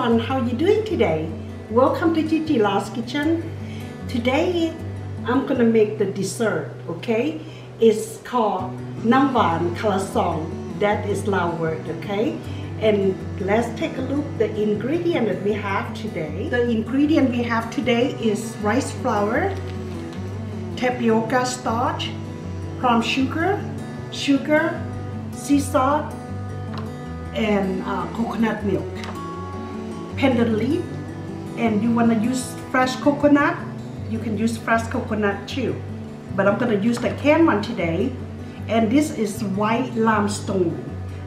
everyone, how you doing today? Welcome to Gigi Last Kitchen. Today I'm gonna make the dessert, okay? It's called น้ำหวานข that is Lao word, okay? And let's take a look the ingredient that we have today. The ingredient we have today is rice flour, tapioca starch, palm sugar, sea salt, and coconut milk, pandan leaf. And you want to use fresh coconut, you can use fresh coconut too, but I'm going to use the canned one today. And this is white limestone.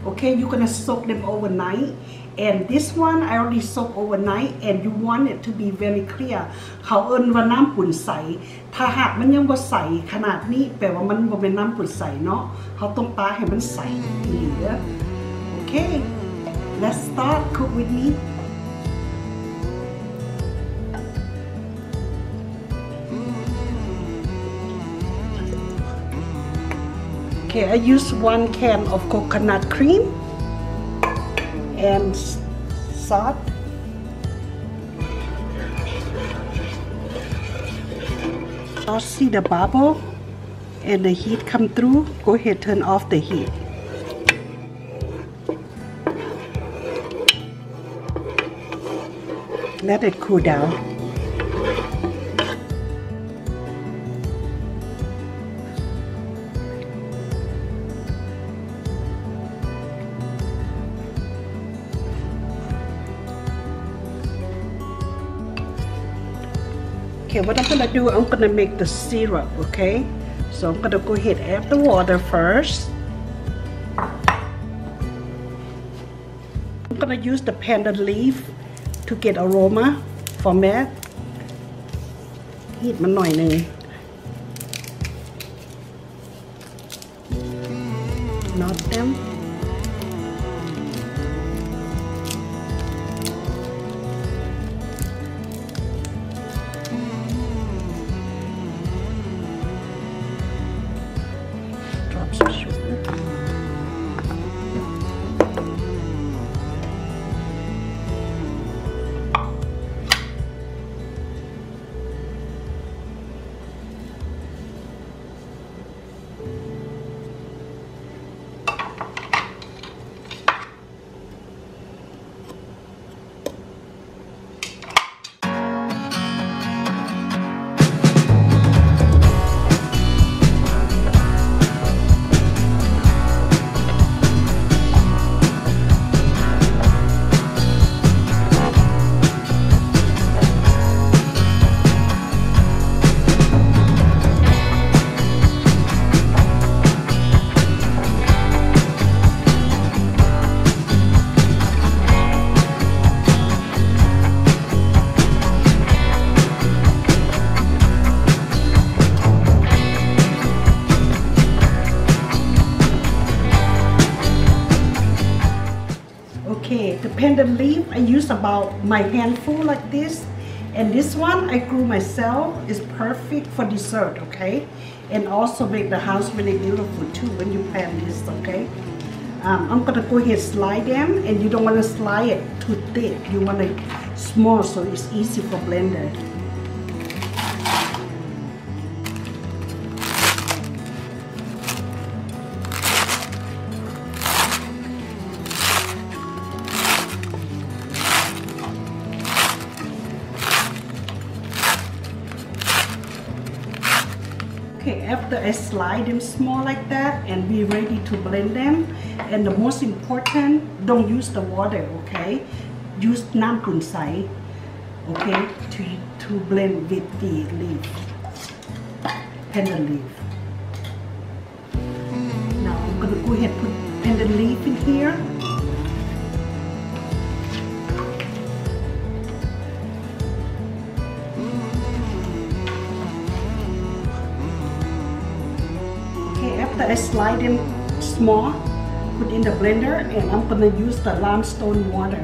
Okay, you're going to soak them overnight. And this one I already soaked overnight, and you want it to be very clear. เขาเอิ้นว่าน้ำปุ่นใสถ้าหากมันยังบ่ใสขนาดนี้แปลว่ามันบ่เป็นน้ำปุ่นใสเนาะเขาต้องปาให้มันใสเหลือ Okay, let's start. Cook with me. Okay, I use 1 can of coconut cream and salt. I'll see the bubble and the heat come through. Go ahead, turn off the heat. Let it cool down. Okay, what I'm gonna do, I'm gonna make the syrup, okay? So I'm gonna go ahead and add the water first. I'm gonna use the pandan leaf to get aroma from that. Heat มันหน่อยนึง Knot them. Okay, the pandan leaf I use about my handful like this, and this one I grew myself. Is perfect for dessert, okay, and also make the house really beautiful too when you plant this, okay. I'm gonna go ahead and slide them, and you don't want to slide it too thick. You want it small so it's easy for blender. Okay, after I slide them small like that and be ready to blend them, and the most important, don't use the water, okay? Use น้ำปุ่นใส okay, to blend with the leaf, pandan leaf. Now I'm gonna go ahead and put pandan leaf in here. After I slide them small, put in the blender, and I'm gonna use the limestone water.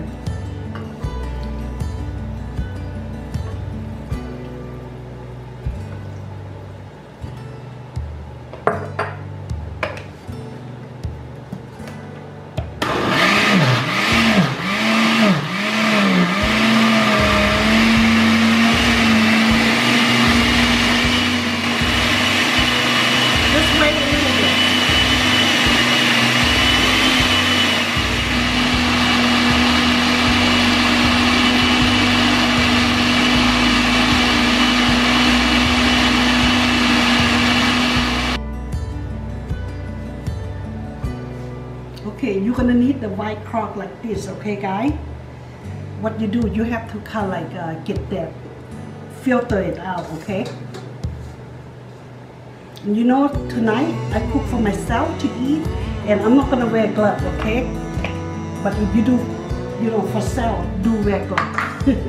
white crock like this, okay, guys? What you do, you have to kind of like get that, filter it out, okay? You know, tonight I cook for myself to eat, and I'm not gonna wear gloves, okay? But if you do, you know, for sale, do wear gloves.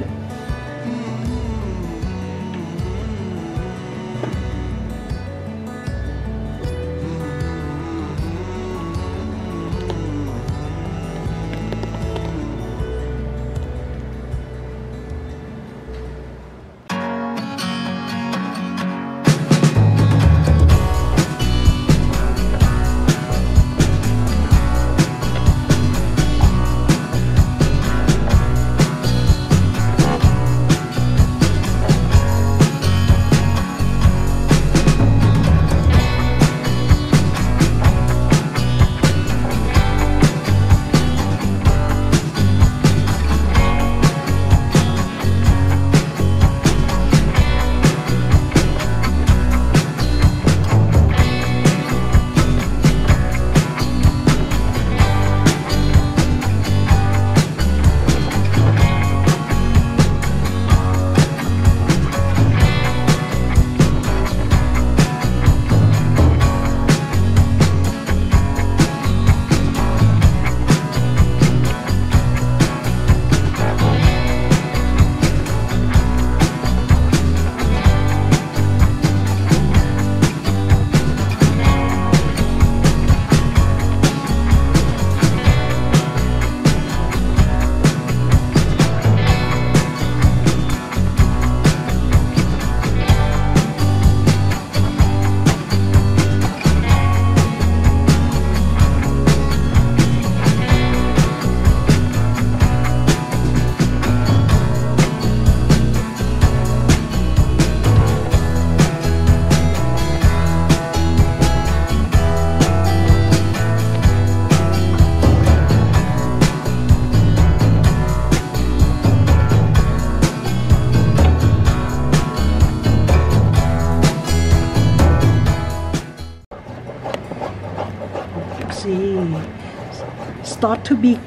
Start to be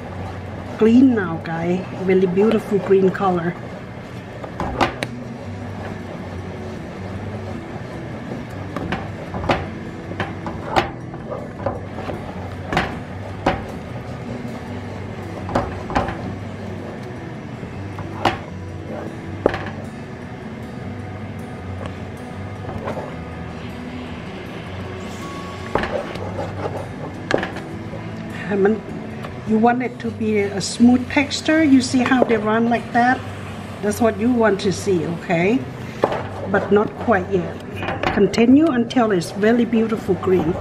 green now, guys. Really beautiful green color. You want it to be a smooth texture. You see how they run like that? That's what you want to see, okay? But not quite yet. Continue until it's really beautiful green.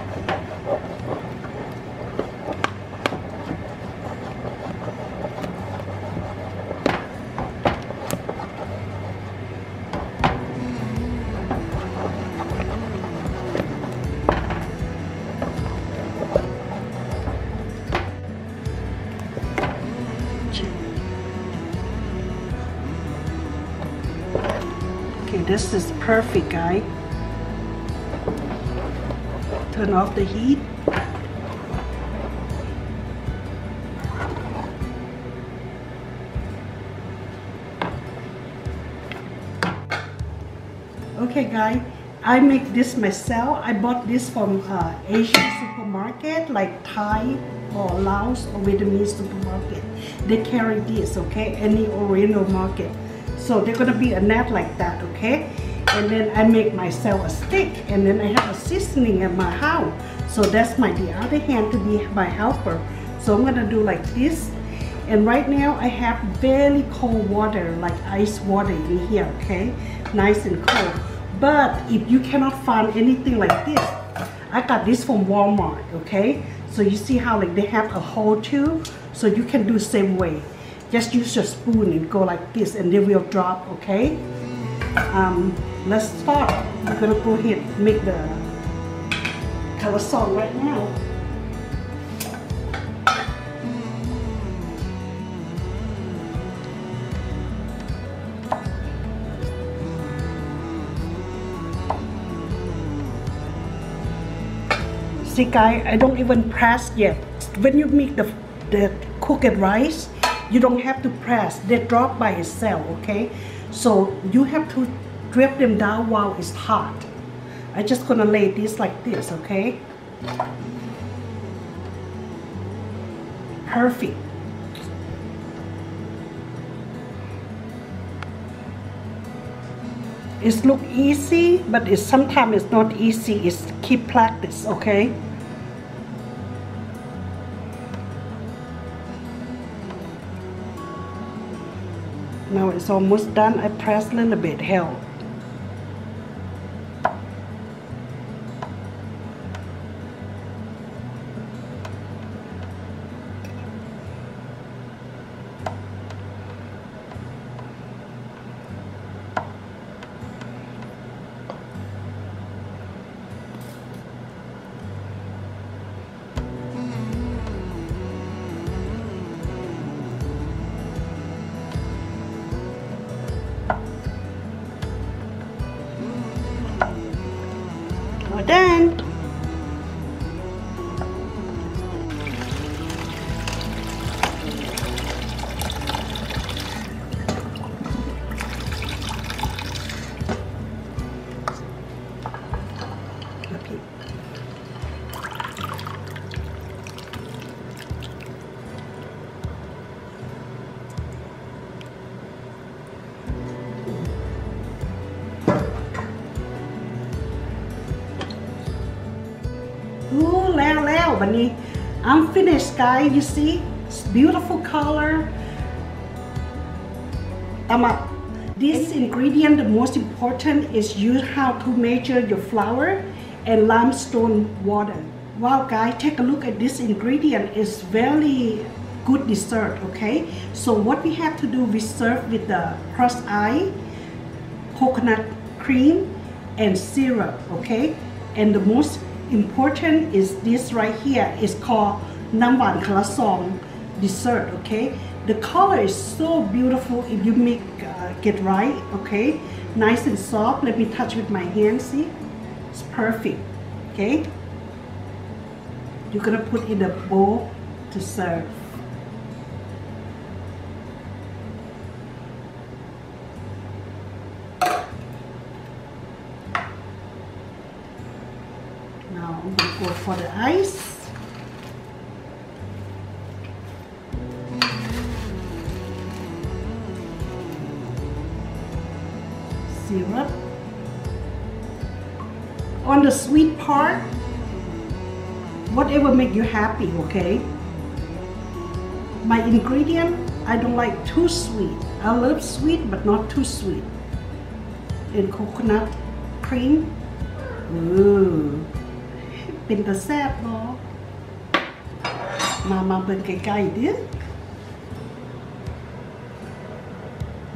This is perfect, guys. Turn off the heat. Okay, guys, I make this myself. I bought this from Asian supermarket like Thai or Laos or Vietnamese supermarket. They carry this, okay? Any Oriental market. So they're gonna be a net like that, okay? And then I make myself a stick, and then I have a seasoning at my house. So that's the other hand to be my helper. So I'm gonna do like this. And right now I have very cold water, like ice water in here, okay? Nice and cold. But if you cannot find anything like this, I got this from Walmart, okay? So you see how like they have a hole too? So you can do same way. Just use your spoon and go like this, and they will drop, okay? Let's start. We're gonna go ahead and make the croissant right now. See, guys, I don't even press yet. When you make the the cooked rice, you don't have to press. They drop by itself, okay? So you have to drip them down while it's hot. I'm just gonna lay this like this, okay? Perfect. It look easy, but sometimes it's not easy. It's keep practice, okay? Now it's almost done. I press a little bit, help. We're done. Okay. Ooh, Leo, Bunny. I'm finished, guys. You see? It's beautiful color. This ingredient, the most important is you how to measure your flour and limestone water. Wow, guys, take a look at this ingredient. It's very good dessert, okay? So what we have to do, we serve with the crushed ice, coconut cream, and syrup, okay? And the most important is this right here. It's called น้ำหวานข dessert, okay? The color is so beautiful if you make get right, okay? Nice and soft. Let me touch with my hand, see? It's perfect, okay? You're gonna put in a bowl to serve. Now I'm gonna go for the ice. Syrup. On the sweet part, whatever make you happy, okay? My ingredient, I don't like too sweet. I love sweet but not too sweet. And coconut cream. Ooh. เป็นตาแซ่บเนาะมาเบิ่งใกล้ๆดิ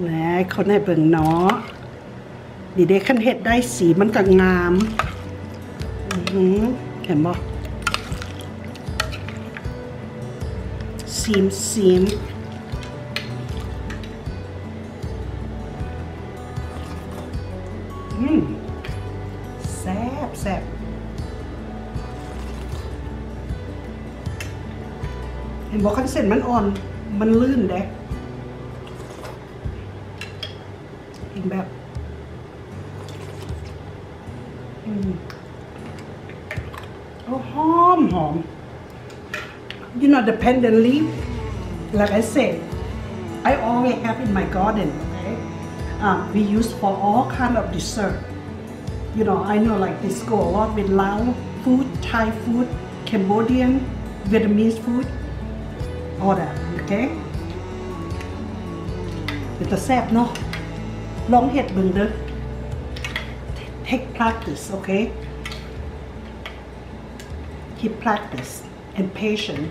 แหมเขาให้เบิ่งเนาะดีเด็กขั้นเฮ็ดได้สีมันก็งามเห็นบ่ซีมแซ่บเห็นบอกขั้นเส้นมันอ่อนมันลื่นเด้กินแบบหอมyou know the pandan leaf like I said I always have in my garden, okay? We use for all kind of dessert. You know, I know like this go a lot with Lao food, Thai food, Cambodian, Vietnamese food, all that, okay? เป็นตาแซ่บเนาะลองเฮ็ดเบิ่งเด้อ Take practice, okay? Keep practice and patience.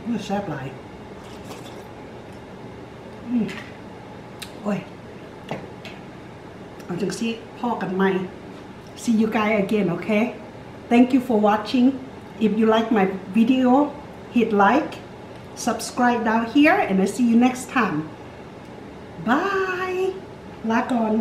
มันแซ่บหลายโอ้ยเอาจังสิพ่อกันใหม่ See you guys again, okay? Thank you for watching. If you like my video, hit like, subscribe down here, and I'll see you next time. Bye. ลาก่อน